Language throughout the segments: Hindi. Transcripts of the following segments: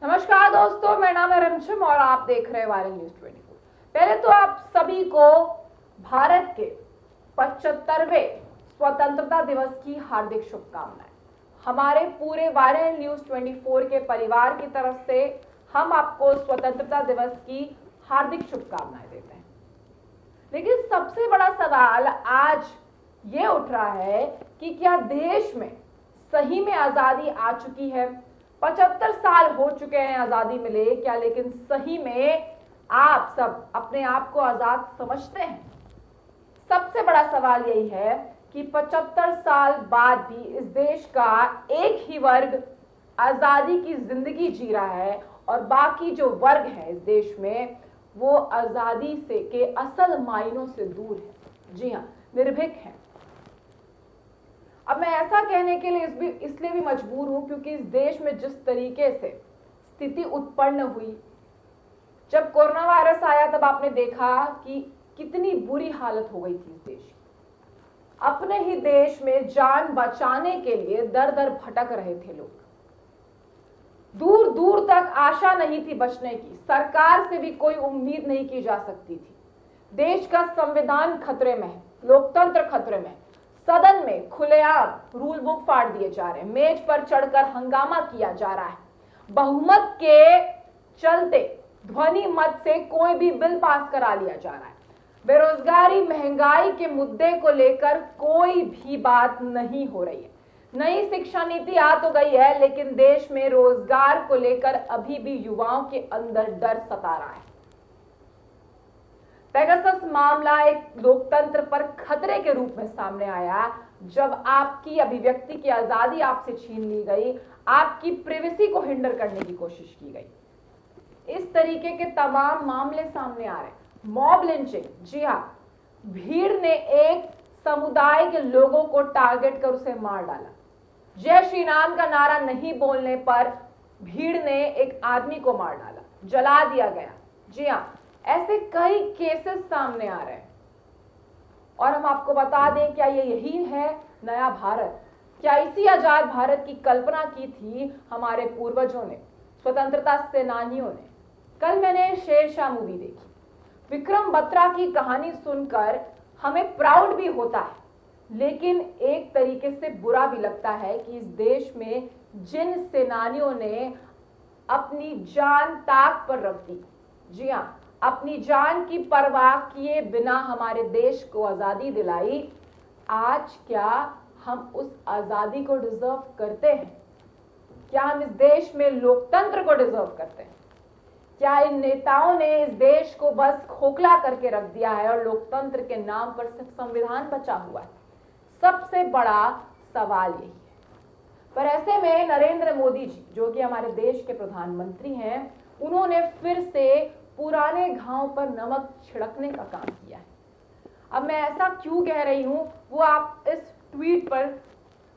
नमस्कार दोस्तों, मेरा नाम है रमशम और आप देख रहे हैं वायरल न्यूज 24। पहले तो आप सभी को भारत के 75वें स्वतंत्रता दिवस की हार्दिक शुभकामनाएं। हमारे पूरे वायरल न्यूज 24 के परिवार की तरफ से हम आपको स्वतंत्रता दिवस की हार्दिक शुभकामनाएं देते हैं। लेकिन सबसे बड़ा सवाल आज ये उठ रहा है कि क्या देश में सही में आजादी आ चुकी है? 75 साल हो चुके हैं आजादी मिले क्या, लेकिन सही में आप सब अपने आप को आजाद समझते हैं? सबसे बड़ा सवाल यही है कि 75 साल बाद भी इस देश का एक ही वर्ग आजादी की जिंदगी जी रहा है और बाकी जो वर्ग है इस देश में वो आजादी से के असल मायनों से दूर है। जी हाँ, निर्भीक है। अब मैं ऐसा कहने के लिए इसलिए भी मजबूर हूं क्योंकि इस देश में जिस तरीके से स्थिति उत्पन्न हुई, जब कोरोना वायरस आया तब आपने देखा कि कितनी बुरी हालत हो गई थी इस देश की। अपने ही देश में जान बचाने के लिए दर दर भटक रहे थे लोग। दूर दूर तक आशा नहीं थी बचने की, सरकार से भी कोई उम्मीद नहीं की जा सकती थी। देश का संविधान खतरे में है, लोकतंत्र खतरे में है। सदन में खुलेआम रूल बुक फाड़ दिए जा रहे हैं, मेज पर चढ़कर हंगामा किया जा रहा है। बहुमत के चलते ध्वनि मत से कोई भी बिल पास करा लिया जा रहा है। बेरोजगारी, महंगाई के मुद्दे को लेकर कोई भी बात नहीं हो रही है। नई शिक्षा नीति आ तो गई है, लेकिन देश में रोजगार को लेकर अभी भी युवाओं के अंदर डर सता रहा है। पेगासस मामला एक लोकतंत्र पर खतरे के रूप में सामने आया जब आपकी अभिव्यक्ति की आजादी आपसे छीन ली गई, आपकी प्राइवेसी को हिंडर करने की कोशिश की गई। इस तरीके के तमाम मामले सामने आ रहे हैं। मॉब लिंचिंग, जी हाँ, भीड़ ने एक समुदाय के लोगों को टारगेट कर उसे मार डाला। जय श्री राम का नारा नहीं बोलने पर भीड़ ने एक आदमी को मार डाला, जला दिया गया। जी हाँ, ऐसे कई केसेस सामने आ रहे हैं। और हम आपको बता दें, क्या ये यही है नया भारत? क्या इसी आजाद भारत की कल्पना की थी हमारे पूर्वजों ने, स्वतंत्रता सेनानियों ने? कल मैंने शेरशाह मूवी देखी। विक्रम बत्रा की कहानी सुनकर हमें प्राउड भी होता है, लेकिन एक तरीके से बुरा भी लगता है कि इस देश में जिन सेनानियों ने अपनी जान ताक पर रख दी, जी हाँ, अपनी जान की परवाह किए बिना हमारे देश को आजादी दिलाई, आज क्या हम उस आजादी को डिजर्व करते हैं? क्या हम इस देश में लोकतंत्र को डिजर्व करते हैं? क्या इन नेताओं ने इस देश को बस खोखला करके रख दिया है और लोकतंत्र के नाम पर सिर्फ संविधान बचा हुआ है? सबसे बड़ा सवाल यही है। पर ऐसे में नरेंद्र मोदी जी, जो कि हमारे देश के प्रधानमंत्री हैं, उन्होंने फिर से पुराने घाव पर नमक छिड़कने का काम किया है। अब मैं ऐसा क्यों कह रही हूं वो आप इस ट्वीट पर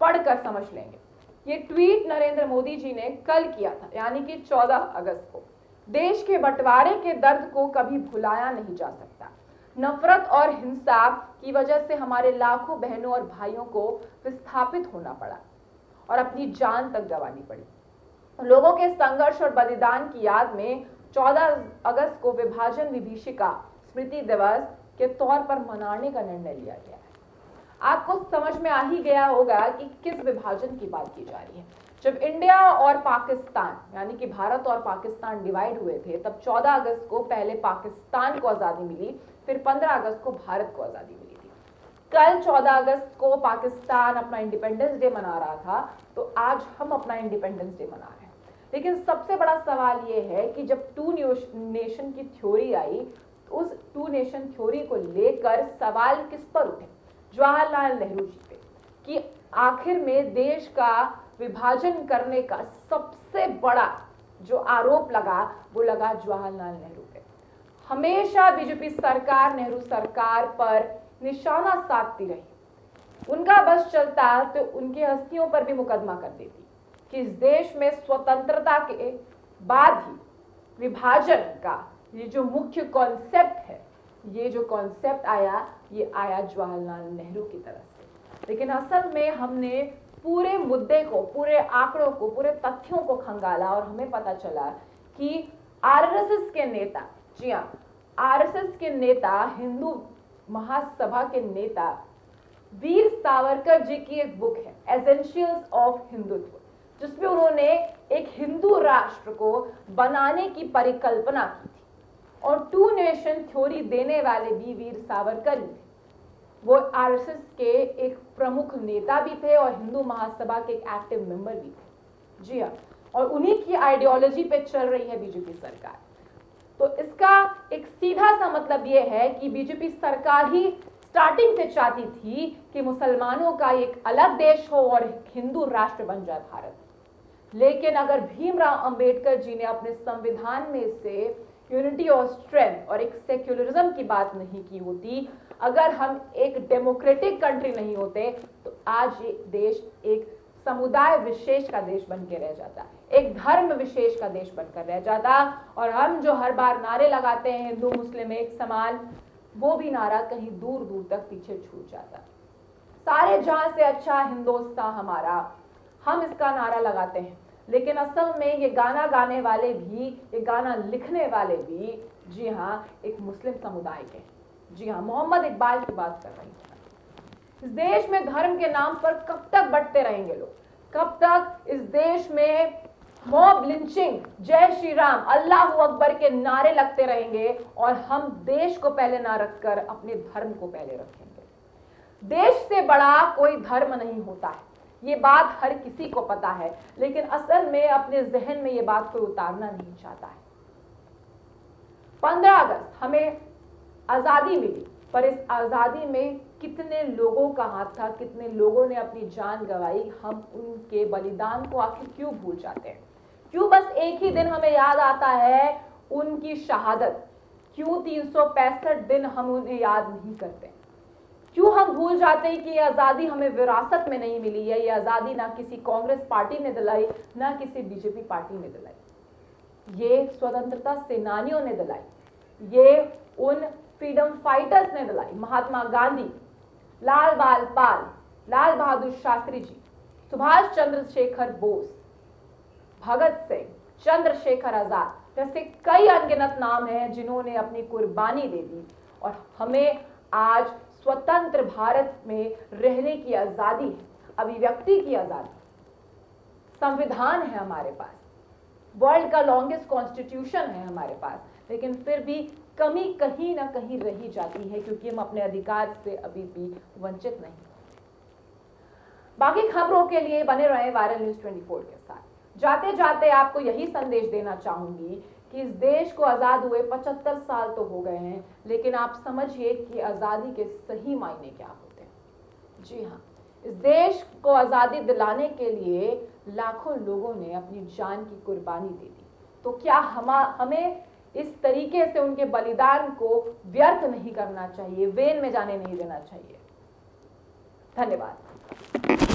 पढ़कर समझ लेंगे। ये ट्वीट नरेंद्र मोदी जी ने कल किया था, यानी कि 14 अगस्त को। देश के बंटवारे के दर्द को कभी भुलाया नहीं जा सकता। नफरत और हिंसा की वजह से हमारे लाखों बहनों और भाइयों को विस्थापित होना पड़ा और अपनी जान तक गंवानी पड़ी। लोगों के संघर्ष और बलिदान की याद में 14 अगस्त को विभाजन विभीषिका स्मृति दिवस के तौर पर मनाने का निर्णय लिया गया है। आपको समझ में आ ही गया होगा कि किस विभाजन की बात की जा रही है। जब इंडिया और पाकिस्तान, यानी कि भारत और पाकिस्तान डिवाइड हुए थे, तब 14 अगस्त को पहले पाकिस्तान को आजादी मिली, फिर 15 अगस्त को भारत को आजादी मिली थी। कल 14 अगस्त को पाकिस्तान अपना इंडिपेंडेंस डे मना रहा था, तो आज हम अपना इंडिपेंडेंस डे मना रहे हैं। लेकिन सबसे बड़ा सवाल यह है कि जब टू नेशन की थ्योरी आई, तो उस टू नेशन थ्योरी को लेकर सवाल किस पर उठे? जवाहरलाल नेहरू जी पे, कि आखिर में देश का विभाजन करने का सबसे बड़ा जो आरोप लगा वो लगा जवाहरलाल नेहरू पे। हमेशा बीजेपी सरकार नेहरू सरकार पर निशाना साधती रही। उनका बस चलता तो उनकी हस्तियों पर भी मुकदमा कर देती कि इस देश में स्वतंत्रता के बाद ही विभाजन का ये जो मुख्य कॉन्सेप्ट है, ये जो कॉन्सेप्ट आया, ये आया जवाहरलाल नेहरू की तरफ से। लेकिन असल में हमने पूरे मुद्दे को, पूरे आंकड़ों को, पूरे तथ्यों को खंगाला और हमें पता चला कि आरएसएस के नेता, जी हाँ, आरएसएस के नेता, हिंदू महासभा के नेता वीर सावरकर जी की एक बुक है एसेंशियल्स ऑफ हिंदुत्व, जिसमें उन्होंने एक हिंदू राष्ट्र को बनाने की परिकल्पना की थी और टू नेशन थ्योरी देने वाले भी वीर सावरकर ही थे। वो आरएसएस के एक प्रमुख नेता भी थे और हिंदू महासभा के एक एक्टिव मेंबर भी थे, जी हाँ, और उन्हीं की आइडियोलॉजी पे चल रही है बीजेपी सरकार। तो इसका एक सीधा सा मतलब यह है कि बीजेपी सरकार ही स्टार्टिंग से चाहती थी कि मुसलमानों का एक अलग देश हो और हिंदू राष्ट्र बन जाए भारत। लेकिन अगर भीमराव अंबेडकर जी ने अपने संविधान में से यूनिटी और स्ट्रेंथ और एक सेक्युलरिज्म की बात नहीं की होती, अगर हम एक डेमोक्रेटिक कंट्री नहीं होते, तो आज ये देश एक समुदाय विशेष का देश बन के रह जाता, एक धर्म विशेष का देश बनकर रह जाता। और हम जो हर बार नारे लगाते हैं हिंदू मुस्लिम एक समान, वो भी नारा कहीं दूर दूर तक पीछे छूट जाता। सारे जहां से अच्छा हिंदुस्तान हमारा, हम इसका नारा लगाते हैं, लेकिन असल में ये गाना गाने वाले भी, ये गाना लिखने वाले भी, जी हाँ, एक मुस्लिम समुदाय के, जी हाँ, मोहम्मद इकबाल की बात कर रही हूँ। इस देश में धर्म के नाम पर कब तक बंटते रहेंगे लोग? कब तक इस देश में मॉब लिंचिंग, जय श्री राम, अल्लाह अकबर के नारे लगते रहेंगे और हम देश को पहले ना रखकर अपने धर्म को पहले रखेंगे? देश से बड़ा कोई धर्म नहीं होता है, ये बात हर किसी को पता है, लेकिन असल में अपने जहन में ये बात कोई उतारना नहीं चाहता है। 15 अगस्त हमें आजादी मिली, पर इस आजादी में कितने लोगों का हाथ था, कितने लोगों ने अपनी जान गंवाई, हम उनके बलिदान को आखिर क्यों भूल जाते हैं? क्यों बस एक ही दिन हमें याद आता है उनकी शहादत? क्यों 365 दिन हम उन्हें याद नहीं करते? क्यों हम भूल जाते हैं कि ये आजादी हमें विरासत में नहीं मिली है? ये आजादी ना किसी कांग्रेस पार्टी ने दिलाई, ना किसी बीजेपी पार्टी ने दिलाई, ये स्वतंत्रता सेनानियों ने दिलाई, ये उन फ्रीडम फाइटर्स ने दिलाई। महात्मा गांधी, लाल बाल पाल, लाल बहादुर शास्त्री जी, सुभाष चंद्रशेखर बोस, भगत सिंह, चंद्रशेखर आजाद जैसे कई अनगिनत नाम हैं जिन्होंने अपनी कुर्बानी दे दी और हमें आज स्वतंत्र भारत में रहने की आजादी है, अभिव्यक्ति की आजादी, संविधान है हमारे पास, वर्ल्ड का लॉन्गेस्ट कॉन्स्टिट्यूशन है हमारे पास, लेकिन फिर भी कमी कहीं ना कहीं रही जाती है क्योंकि हम अपने अधिकार से अभी भी वंचित नहीं। बाकी खबरों के लिए बने रहे वायरल न्यूज 24 के साथ। जाते जाते आपको यही संदेश देना चाहूंगी कि इस देश को आजाद हुए 75 साल तो हो गए हैं, लेकिन आप समझिए कि आजादी के सही मायने क्या होते हैं। जी हाँ, इस देश को आजादी दिलाने के लिए लाखों लोगों ने अपनी जान की कुर्बानी दे दी, तो क्या हमें इस तरीके से उनके बलिदान को व्यर्थ नहीं करना चाहिए, वेन में जाने नहीं देना चाहिए। धन्यवाद।